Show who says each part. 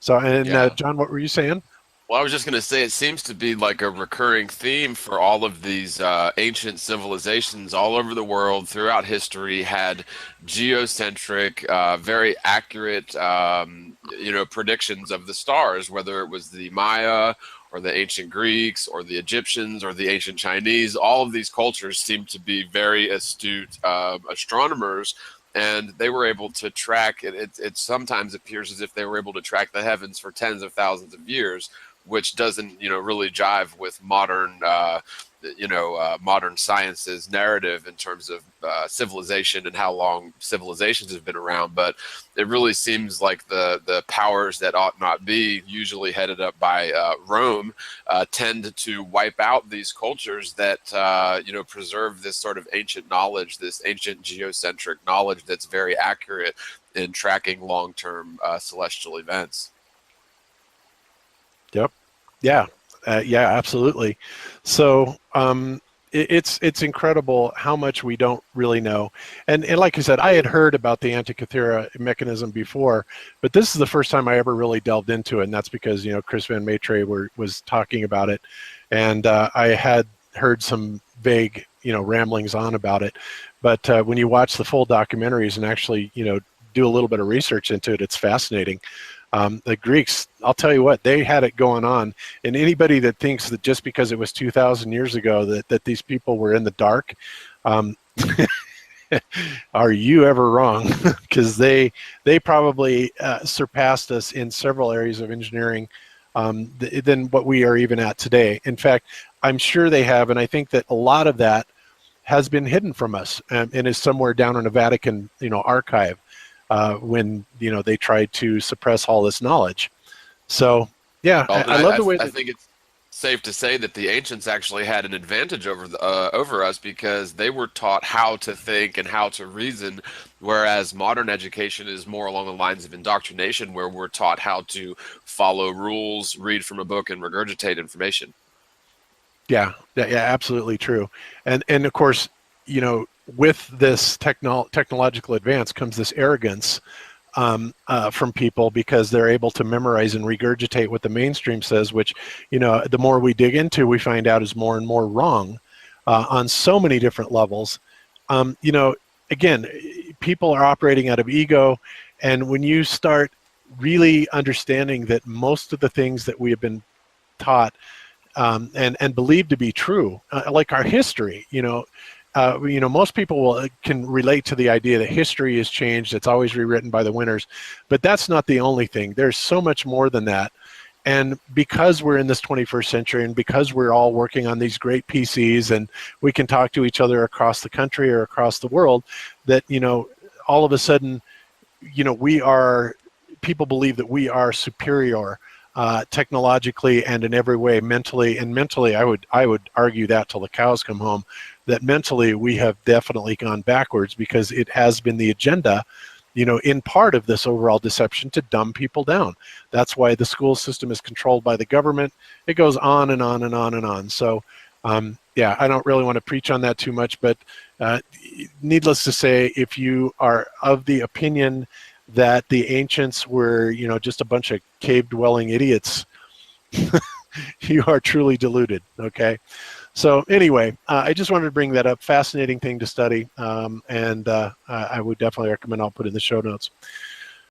Speaker 1: So, and
Speaker 2: Yeah.
Speaker 1: John, what were you saying?
Speaker 2: Well, I was just going to say it seems to be like a recurring theme for all of these ancient civilizations all over the world throughout history had geocentric, very accurate, predictions of the stars, whether it was the Maya or the ancient Greeks or the Egyptians or the ancient Chinese. All of these cultures seem to be very astute astronomers. And they were able to track it. It sometimes appears as if they were able to track the heavens for tens of thousands of years, which doesn't really jive with modern science's narrative in terms of civilization and how long civilizations have been around. But it really seems like the powers that ought not be, usually headed up by Rome, tend to wipe out these cultures that preserve this sort of ancient knowledge, this ancient geocentric knowledge that's very accurate in tracking long-term celestial events.
Speaker 1: Yep. Yeah. Yeah, absolutely. So it's incredible how much we don't really know. And like I said, I had heard about the Antikythera mechanism before, but this is the first time I ever really delved into it, and that's because Chris Van Maitre was talking about it, and I had heard some vague ramblings on about it, but when you watch the full documentaries and actually do a little bit of research into it, it's fascinating. The Greeks, I'll tell you what, they had it going on. And anybody that thinks that just because it was 2,000 years ago that these people were in the dark, um, are you ever wrong? Because they probably surpassed us in several areas of engineering than what we are even at today. In fact, I'm sure they have, and I think that a lot of that has been hidden from us and is somewhere down in a Vatican archive. When they tried to suppress all this knowledge. So yeah,
Speaker 2: Well, and
Speaker 1: I love the way
Speaker 2: I
Speaker 1: that.
Speaker 2: think it's safe to say that the ancients actually had an advantage over us because they were taught how to think and how to reason, whereas modern education is more along the lines of indoctrination, where we're taught how to follow rules, read from a book, and regurgitate information.
Speaker 1: Yeah, yeah, absolutely true. And of course, with this technological advance comes this arrogance from people because they're able to memorize and regurgitate what the mainstream says, which the more we dig into, we find out is more and more wrong on so many different levels. Again, people are operating out of ego, and when you start really understanding that most of the things that we have been taught and believed to be true, like our history. Most people can relate to the idea that history has changed. It's always rewritten by the winners, but that's not the only thing. There's so much more than that. And because we're in this 21st century, and because we're all working on these great PCs, and we can talk to each other across the country or across the world, that all of a sudden, people believe that we are superior technologically and in every way, mentally. And mentally, I would argue that till the cows come home, that mentally we have definitely gone backwards, because it has been the agenda, in part of this overall deception, to dumb people down. That's why the school system is controlled by the government. It goes on and on and on and on. So yeah, I don't really want to preach on that too much, but needless to say, if you are of the opinion that the ancients were, just a bunch of cave-dwelling idiots, you are truly deluded, okay? So anyway, I just wanted to bring that up. Fascinating thing to study, and I would definitely recommend. I'll put in the show notes.